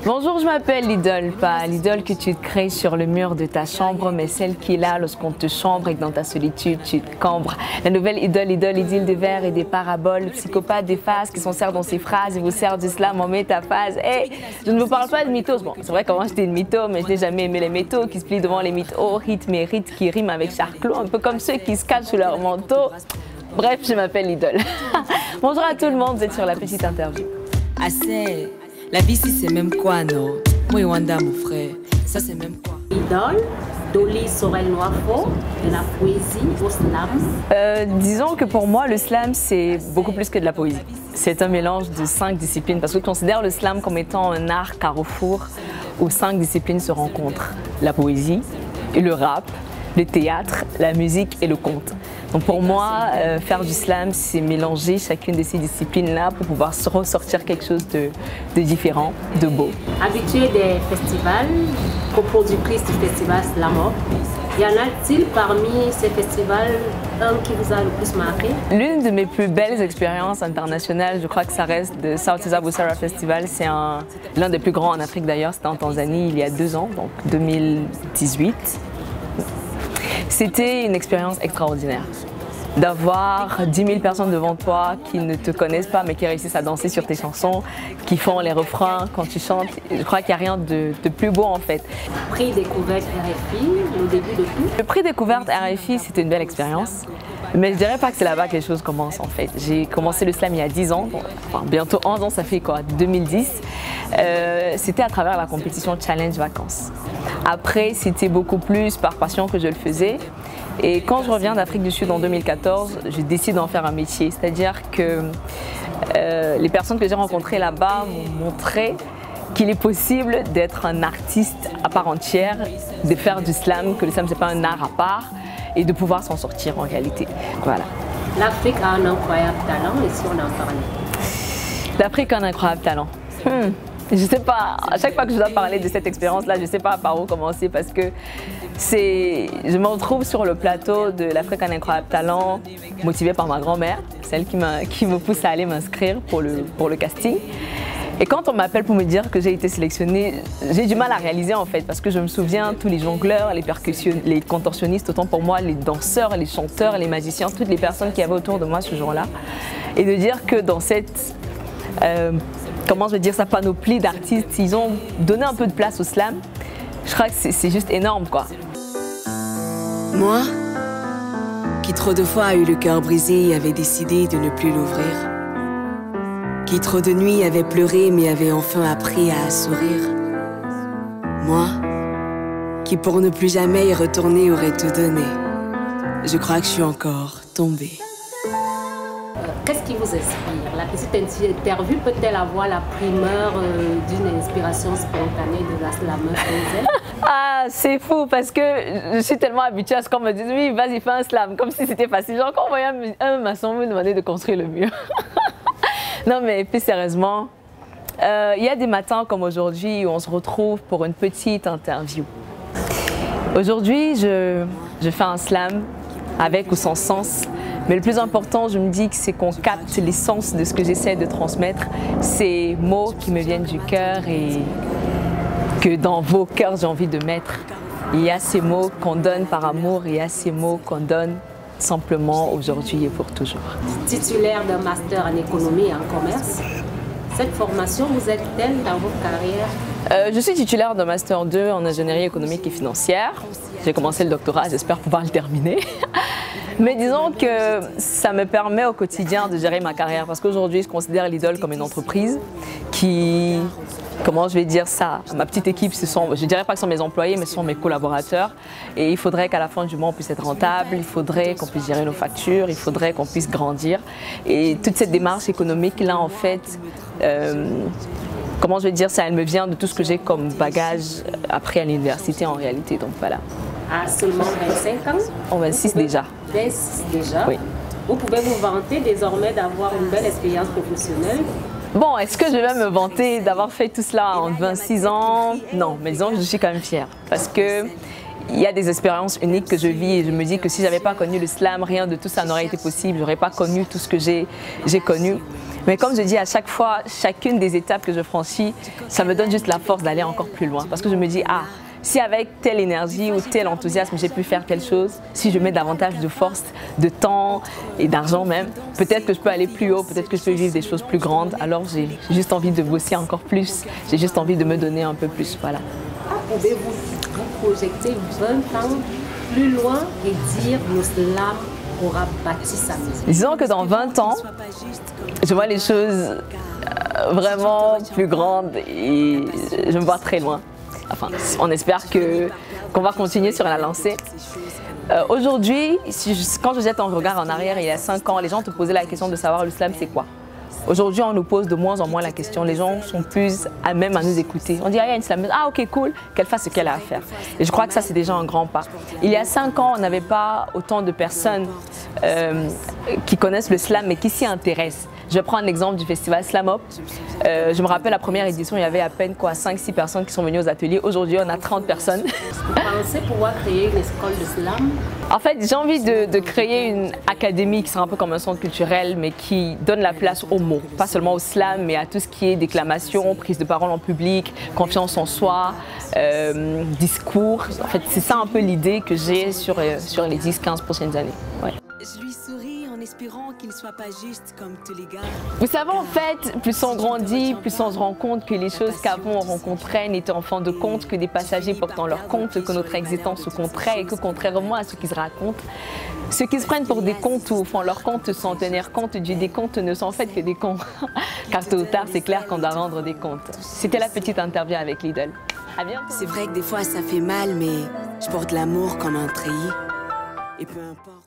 Bonjour, je m'appelle l'idole, pas l'idole que tu te crées sur le mur de ta chambre, mais celle qui est là lorsqu'on te chambre et que dans ta solitude tu te cambres. La nouvelle idole, idylle de verre et des paraboles, psychopathe des phases qui sont servent dans ses phrases et vous sert d'islam en métaphase. Hey, je ne vous parle pas de mythos. Bon, c'est vrai qu'avant j'étais une mytho, mais je n'ai jamais aimé les métaux qui se plient devant les mythos, rythme et rites qui riment avec charclos, un peu comme ceux qui se cachent sous leur manteau. Bref, je m'appelle l'idole. Bonjour à tout le monde, vous êtes sur la petite interview. Assez. La vie, c'est même quoi, non? Moi, Wanda, mon frère, ça, c'est même quoi? Idole, Dolly Sorel Noirfort, de la poésie au slam. Disons que pour moi, le slam, c'est beaucoup plus que de la poésie. C'est un mélange de 5 disciplines, parce que je considère le slam comme étant un art carrefour où 5 disciplines se rencontrent. La poésie, le rap, le théâtre, la musique et le conte. Donc pour moi, faire du slam, c'est mélanger chacune de ces disciplines-là pour pouvoir ressortir quelque chose de différent, de beau. Habituée des festivals, coproductrice du festival Slamop, y en a-t-il parmi ces festivals un qui vous a le plus marqué? L'une de mes plus belles expériences internationales, je crois que ça reste le South Cesar Busara Festival. C'est l'un des plus grands en Afrique d'ailleurs, c'était en Tanzanie il y a 2 ans, donc 2018. C'était une expérience extraordinaire d'avoir 10 000 personnes devant toi qui ne te connaissent pas mais qui réussissent à danser sur tes chansons, qui font les refrains quand tu chantes. Je crois qu'il n'y a rien de plus beau en fait. Prix découverte RFI, le début de tout. Le prix découverte RFI, c'était une belle expérience. Mais je dirais pas que c'est là-bas que les choses commencent en fait. J'ai commencé le slam il y a 10 ans, enfin bientôt 11 ans, ça fait quoi, 2010. C'était à travers la compétition Challenge Vacances. Après, c'était beaucoup plus par passion que je le faisais. Et quand je reviens d'Afrique du Sud en 2014, je décide d'en faire un métier. C'est-à-dire que les personnes que j'ai rencontrées là-bas m'ont montré qu'il est possible d'être un artiste à part entière, de faire du slam, que le slam c'est pas un art à part, et de pouvoir s'en sortir en réalité. Voilà. L'Afrique a un incroyable talent et si on en parlait? L'Afrique a un incroyable talent. Je ne sais pas, à chaque fois que je dois parler de cette expérience-là, je ne sais pas par où commencer parce que je me retrouve sur le plateau de l'Afrique a un incroyable talent, motivée par ma grand-mère, celle qui me pousse à aller m'inscrire pour le casting. Et quand on m'appelle pour me dire que j'ai été sélectionnée, j'ai du mal à réaliser en fait, parce que je me souviens tous les jongleurs, les contorsionnistes, autant pour moi les danseurs, les chanteurs, les magiciens, toutes les personnes qui avaient autour de moi ce jour-là. Et de dire que dans cette, comment je vais dire ça, panoplie d'artistes, ils ont donné un peu de place au slam, je crois que c'est juste énorme quoi. Moi, qui trop de fois a eu le cœur brisé et avait décidé de ne plus l'ouvrir. Qui trop de nuits avait pleuré mais avait enfin appris à sourire. Moi, qui pour ne plus jamais y retourner aurait tout donné. Je crois que je suis encore tombée. Qu'est-ce qui vous inspire? La petite interview peut-elle avoir la primeur d'une inspiration spontanée de la slameuse? Ah, c'est fou parce que je suis tellement habituée à ce qu'on me dise oui, vas-y, fais un slam, comme si c'était facile. Genre, quand on voyait un maçon me demander de construire le mur. Non, mais plus sérieusement, il y a des matins comme aujourd'hui où on se retrouve pour une petite interview. Aujourd'hui, je fais un slam avec ou sans sens. Mais le plus important, je me dis que c'est qu'on capte l'essence de ce que j'essaie de transmettre. Ces mots qui me viennent du cœur et que dans vos cœurs, j'ai envie de mettre. Il y a ces mots qu'on donne par amour, il y a ces mots qu'on donne simplement aujourd'hui et pour toujours. Titulaire d'un master en économie et en commerce, cette formation vous aide-t-elle dans votre carrière? Je suis titulaire d'un master 2 en ingénierie économique et financière. J'ai commencé le doctorat, j'espère pouvoir le terminer. Mais disons que ça me permet au quotidien de gérer ma carrière parce qu'aujourd'hui, je considère l'idole comme une entreprise qui, comment je vais dire ça, ma petite équipe, je ne dirais pas que ce sont mes employés, mais ce sont mes collaborateurs. Et il faudrait qu'à la fin du mois, on puisse être rentable, il faudrait qu'on puisse gérer nos factures, il faudrait qu'on puisse grandir. Et toute cette démarche économique-là, en fait, comment je vais dire ça, elle me vient de tout ce que j'ai comme bagage appris à l'université en réalité. Donc voilà. À seulement 25 ans? En 26 déjà. 26 déjà? Oui. Vous pouvez vous vanter désormais d'avoir une belle expérience professionnelle Bon, est-ce que je vais me vanter d'avoir fait tout cela en 26 ans? Non, mais disons que je suis quand même fière parce que il y a des expériences uniques que je vis et je me dis que si je n'avais pas connu le slam, rien de tout ça n'aurait été possible. Je n'aurais pas connu tout ce que j'ai connu. Mais comme je dis à chaque fois, chacune des étapes que je franchis, ça me donne juste la force d'aller encore plus loin. Parce que je me dis, ah, si avec telle énergie ou tel enthousiasme j'ai pu faire telle chose, si je mets davantage de force, de temps et d'argent même, peut-être que je peux aller plus haut, peut-être que je peux vivre des choses plus grandes. Alors j'ai juste envie de bosser encore plus, j'ai juste envie de me donner un peu plus. Voilà. Pouvez-vous vous projeter 20 ans plus loin et dire le slam aura bâti sa maison? Disons que dans 20 ans, je vois les choses vraiment plus grandes et je me vois très loin. Enfin, on espère qu'on va continuer sur la lancée. Aujourd'hui, quand je jette un regard en arrière, il y a 5 ans, les gens te posaient la question de savoir le slam c'est quoi. Aujourd'hui, on nous pose de moins en moins la question. Les gens sont plus à même à nous écouter. On dit, ah, il y a une slameuse. Ah, ok, cool, qu'elle fasse ce qu'elle a à faire. Et je crois que ça, c'est déjà un grand pas. Il y a 5 ans, on n'avait pas autant de personnes qui connaissent le slam, mais qui s'y intéressent. Je vais prendre l'exemple du festival Slam Up. Je me rappelle, la première édition, il y avait à peine 5-6 personnes qui sont venues aux ateliers. Aujourd'hui, on a 30 personnes. Vous pensez pouvoir créer une école de slam? En fait, j'ai envie de créer une académie qui sera un peu comme un centre culturel, mais qui donne la place aux mots. Pas seulement au slam, mais à tout ce qui est déclamation, prise de parole en public, confiance en soi, discours. En fait, c'est ça un peu l'idée que j'ai sur les 10-15 prochaines années. Ouais. Je lui souris en espérant qu'il ne soit pas juste comme tous les gars. Vous savez, en fait, plus on grandit, plus on se rend compte que les choses qu'avant on rencontrait n'étaient en fin de compte que des passagers portant leur compte, que notre existence se compterait et que contrairement à ce qu'ils se racontent, ceux qui se prennent pour des contes ou font leur compte sans tenir compte du décompte ne sont en fait que des cons. Car tôt ou tard, c'est clair qu'on doit rendre des comptes. C'était la petite interview avec Lidl. À bientôt. C'est vrai que des fois ça fait mal, mais je porte l'amour comme un treillis. Et peu importe.